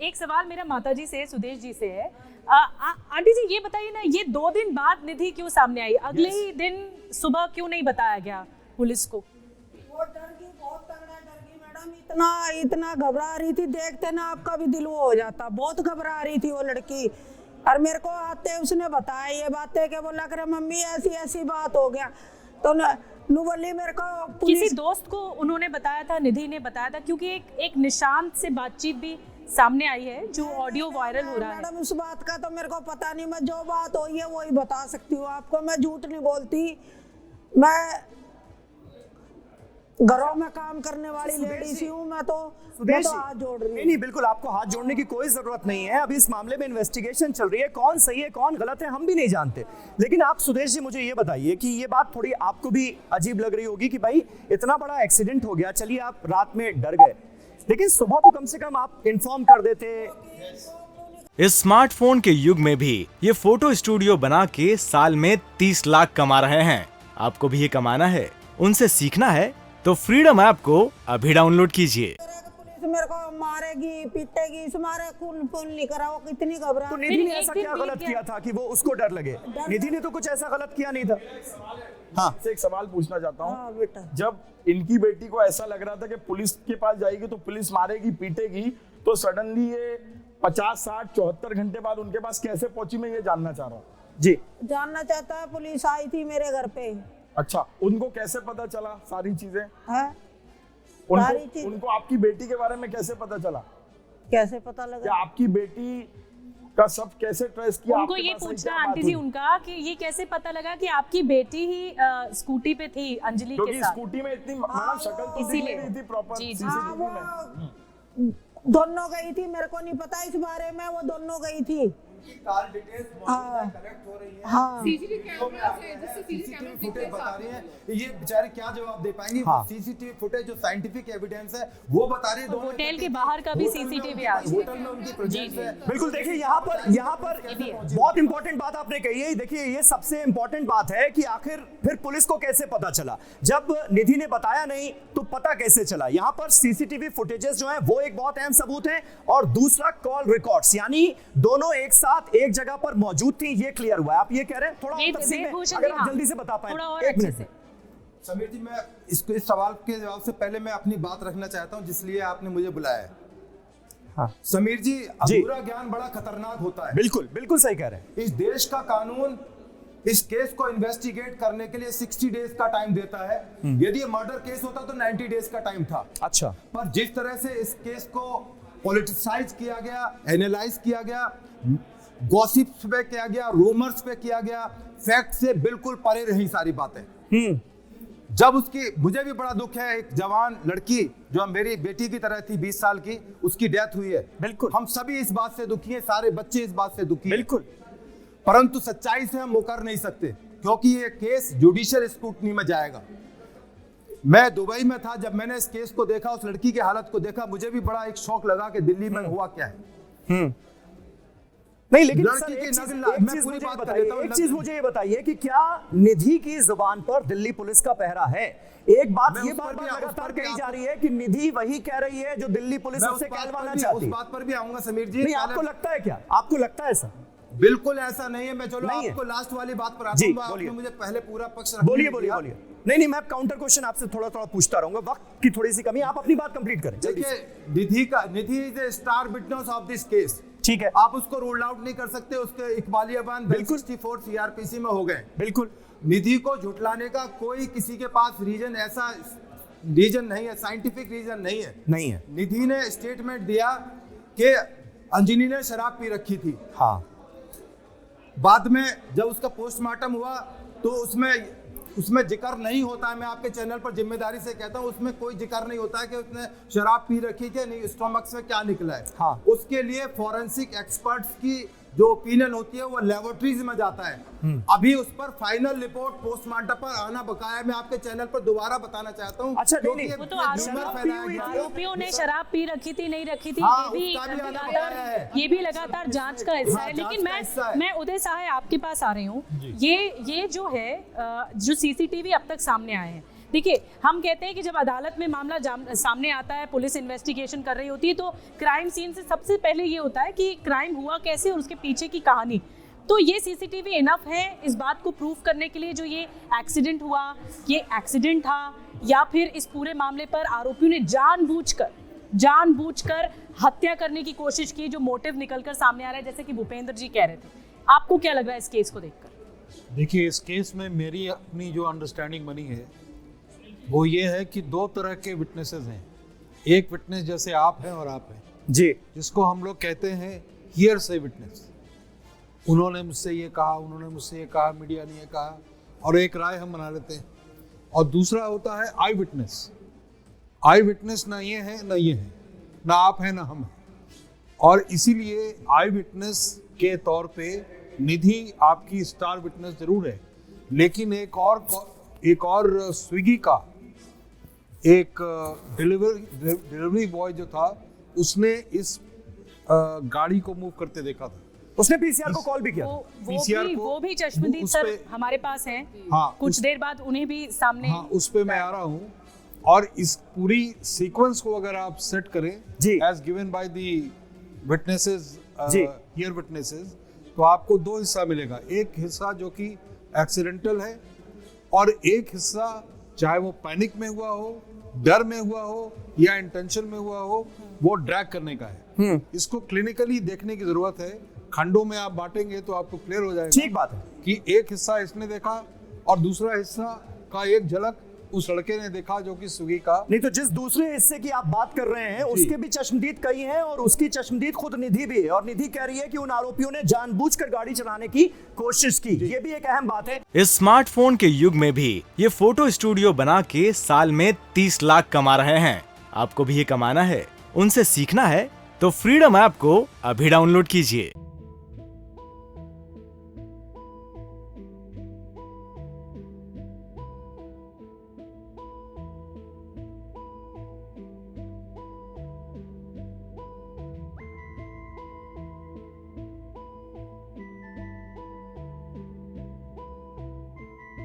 एक सवाल मेरा माताजी से, सुदेश जी से है। आंटी जी ये बताइए ना, ये 2 दिन बाद निधि क्यों सामने आई? अगले ही दिन सुबह क्यों नहीं बताया गया पुलिस को? वो डर गई, बहुत तगड़ा डर गई मैडम। इतना घबरा रही थी, देखते ना आपका भी दिल वो हो जाता। बहुत घबरा रही थी वो लड़की। और मेरे को आते उसने बताया ये बातें कि बोला करे मम्मी ऐसी ऐसी बात हो गया। तो नू बोली मेरे को किसी दोस्त को उन्होंने बताया था, निधि ने बताया था? क्योंकि एक निशांत से बातचीत भी सामने आई है जो ऑडियो वायरल हो रहा है। मैडम उस बात का तो मेरे को पता नहीं, मैं जो बात हुई है वही बता सकती हूँ आपको। मैं झूठ नहीं बोलती। मैं घरों में काम करने वाली लेडीज हूँ। मैं तो हाथ जोड़ रही हूँ। नहीं, बिल्कुल आपको हाथ जोड़ने की कोई जरूरत नहीं है। अभी इस मामले में इन्वेस्टिगेशन चल रही है, कौन सही है कौन गलत है हम भी नहीं जानते। लेकिन आप सुदेश जी मुझे ये बताइए कि ये बात थोड़ी आपको भी अजीब लग रही होगी कि भाई इतना बड़ा एक्सीडेंट हो गया, चलिए आप रात में डर गए, लेकिन सुबह तो कम से कम आप इन्फॉर्म कर देते। इस स्मार्टफोन के युग में भी ये फोटो स्टूडियो बना के साल में 30 लाख कमा रहे हैं। आपको भी ये कमाना है, उनसे सीखना है तो फ्रीडम ऐप को अभी डाउनलोड कीजिए। पुलिस मेरे को मारेगी पीटेगी, इस मारे खून नहीं करा। वो कितनी घबरा। तो निधि ने ऐसा क्या गलत किया था कि वो उसको डर लगे? निधि ने तो कुछ ऐसा गलत किया नहीं था। हाँ, से एक सवाल पूछना चाहता हूँ। हाँ, बेटा। जब इनकी बेटी को ऐसा लग रहा था कि पुलिस के पास जाएगी तो पुलिस मारेगी पीटेगी, तो सडनली ये 50, 60, 74 घंटे बाद उनके पास कैसे पहुंची, मैं ये जानना चाह रहा हूँ। जी जानना चाहता है। पुलिस आई थी मेरे घर पे। अच्छा, उनको कैसे पता चला सारी चीजें? है सारी चीज उनको आपकी बेटी के बारे में कैसे पता चला? कैसे पता लगा? क्या आपकी बेटी का सब कैसे ट्रेस किया? उनको ये पूछना आंटी जी उनका कि ये कैसे पता लगा कि आपकी बेटी ही स्कूटी पे थी अंजलि के साथ? स्कूटी में इतनी मैडम शक्ल तो दिख नहीं रही थी प्रॉपर सीसीटीवी में। दोनों गई थी, मेरे को नहीं पता इस बारे में। वो दोनों गई थी। कार डिटेल्स कलेक्ट हो रही है। हाँ। सीसीटीवी फुटेज बता रही है। ये बेचारे क्या जवाब दे पाएंगे? हाँ। सीसीटीवी फुटेज जो साइंटिफिक एविडेंस है वो बता रही है। दोनों होटल के बाहर का भी सीसीटीवी आ रही है। होटल में उनकी प्रेजेंस है। बिल्कुल, देखिए यहाँ पर बहुत इंपॉर्टेंट बात आपने कही है। देखिए ये सबसे इंपॉर्टेंट बात है कि आखिर फिर पुलिस को कैसे पता चला? जब निधि ने बताया नहीं तो पता कैसे चला? यहाँ पर सीसीटीवी फुटेजेस जो है वो एक बहुत अहम सबूत है, और दूसरा कॉल रिकॉर्ड्स, यानी दोनों एक साथ एक जगह पर मौजूद थी, ये क्लियर हुआ है। आप ये कह रहे हैं थोड़ा तफसील में अगर आप जल्दी से बता पाएं। थोड़ा और अच्छे से। समीर जी, मैं इस सवाल के जवाब से पहले मैं अपनी बात रखना चाहता हूं जिसलिए आपने मुझे बुलाया है। हाँ। समीर जी, अधूरा ज्ञान बड़ा खतरनाक होता है। बिल्कुल बिल्कुल सही कह रहे हैं। इस देश का कानून इस केस को इन्वेस्टिगेट करने के लिए 60 डेज का टाइम देता है। यदि ये मर्डर केस होता तो 90 डेज का टाइम था। अच्छा, पर जिस तरह से इस केस को पॉलिटिसाइज किया गया, एनालाइज किया गया, गॉसिप्स पे किया गया, रूमर्स पे किया गया, फैक्ट से बिल्कुल परे रही सारी बातें। जब उसकी, मुझे भी बड़ा दुख है, एक जवान लड़की जो मेरी बेटी की तरह थी 20 साल की, उसकी डेथ हुई है। बिल्कुल, हम सभी इस बात से दुखी हैं, सारे बच्चे इस बात से दुखी हैं। बिल्कुल, परंतु सच्चाई से हम मुकर नहीं सकते क्योंकि ये केस जुडिशियल स्क्रूटनी में जाएगा। मैं दुबई में था, जब मैंने इस केस को देखा, उस लड़की की हालत को देखा, मुझे भी बड़ा एक शौक लगा कि दिल्ली में हुआ क्या है। नहीं, लेकिन लड़की की एक चीज मुझे ये बताइए कि क्या निधि की जुबान पर दिल्ली पुलिस का पहरा है? एक बात ये बार लगातार कही जा रही है कि निधि वही कह रही है जो दिल्ली पुलिस उससे कहलवाना चाहती है। उस बात पर भी आऊंगा समीर जी। नहीं, आपको लगता है क्या? आपको लगता है ऐसा? बिल्कुल ऐसा नहीं है। मैं चलो आपको लास्ट वाली बात पर आता हूं। आपने मुझे पहले पूरा पक्ष रखने बोलिए बोलिए बोलिए। नहीं, मैं काउंटर क्वेश्चन आपसे थोड़ा थोड़ा पूछता रहूंगा, वक्त की थोड़ी सी कमी, आप अपनी बात कंप्लीट करें। देखिए, Nidhi is a star witness of this case. ठीक है, आप उसको रूल आउट नहीं कर सकते। उसके इकबालिया बयान 64 सीआरपीसी में हो गए। बिल्कुल, निधि को झुटलाने का कोई किसी के पास रीजन, ऐसा रीजन नहीं है, साइंटिफिक रीजन नहीं है। निधि ने स्टेटमेंट दिया कि अंजलि ने शराब पी रखी थी। हाँ, बाद में जब उसका पोस्टमार्टम हुआ तो उसमें जिक्र नहीं होता है। मैं आपके चैनल पर जिम्मेदारी से कहता हूं, उसमें कोई जिक्र नहीं होता है कि उसने शराब पी रखी है, नहीं स्टोमक से क्या निकला है। हाँ। उसके लिए फॉरेंसिक एक्सपर्ट्स की जो ओपिनियन होती है वो लेबोरेटरीज में जाता है। अभी उस पर फाइनल रिपोर्ट पोस्टमार्टम पर आना बकाया है। मैं आपके चैनल पर दोबारा बताना चाहता हूँ। अच्छा, वो तो आरोपियों ने शराब पी रखी थी नहीं रखी थी, हाँ, ये भी लगातार जांच का हिस्सा है। लेकिन मैं उदय सहाय आपके पास आ रही हूँ। ये जो है जो सीसीटीवी अब तक सामने आए हैं, देखिए, हम कहते हैं कि जब अदालत में मामला सामने आता है, पुलिस इन्वेस्टिगेशन कर रही होती है, तो क्राइम सीन से सबसे पहले ये होता है कि क्राइम हुआ कैसे और उसके पीछे की कहानी। तो ये सीसीटीवी इनफ है इस बात को प्रूव करने के लिए जो ये एक्सीडेंट हुआ, ये एक्सीडेंट था, या फिर इस पूरे मामले पर आरोपियों ने जानबूझकर हत्या करने की कोशिश की, जो मोटिव निकलकर सामने आ रहा है, जैसे कि भूपेंद्र जी कह रहे थे। आपको क्या लग रहा है इस केस को देखकर? देखिए, इस केस में मेरी अपनी जो अंडरस्टैंडिंग बनी है वो ये है कि दो तरह के विटनेसेस हैं। एक विटनेस जैसे आप हैं और आप हैं जी, जिसको हम लोग कहते हैं हियर से विटनेस, उन्होंने मुझसे ये कहा, उन्होंने मुझसे ये कहा, मीडिया ने ये कहा, और एक राय हम बना लेते हैं। और दूसरा होता है आई विटनेस। आई विटनेस ना ये है ना ये है, ना आप हैं ना हम हैं। और इसीलिए आई विटनेस के तौर पे निधि आपकी स्टार विटनेस जरूर है, लेकिन एक और स्विगी का एक डिलीवरी बॉय जो था, उसने इस गाड़ी को मूव करते देखा था। उसने पीसीआर को कॉल भी किया। वो भी चश्मदीद सर हमारे पास हैं। हाँ, कुछ देर बाद उन्हें भी सामने। हाँ, उस पे मैं आ रहा हूँ। और इस पूरी सीक्वेंस को अगर आप सेट करें as given by the witnesses, here witnesses, तो आपको दो हिस्सा मिलेगा। एक हिस्सा जो कि एक्सीडेंटल है, और एक हिस्सा चाहे वो पैनिक में हुआ हो, डर में हुआ हो, या इंटेंशन में हुआ हो, वो ड्रैग करने का है। इसको क्लिनिकली देखने की जरूरत है। खंडों में आप बांटेंगे तो आपको क्लियर हो जाएगा। ठीक बात है कि एक हिस्सा इसने देखा और दूसरा हिस्सा का एक झलक उस लड़के ने देखा जो कि स्विगी का। नहीं तो जिस दूसरे हिस्से की आप बात कर रहे हैं उसके भी चश्मदीद कई हैं, और उसकी चश्मदीद खुद निधि भी है, और निधि कह रही है कि उन आरोपियों ने जानबूझकर गाड़ी चलाने की कोशिश की। ये भी एक अहम बात है। इस स्मार्टफोन के युग में भी ये फोटो स्टूडियो बना के साल में 30 लाख कमा रहे हैं। आपको भी ये कमाना है, उनसे सीखना है, तो फ्रीडम ऐप को अभी डाउनलोड कीजिए।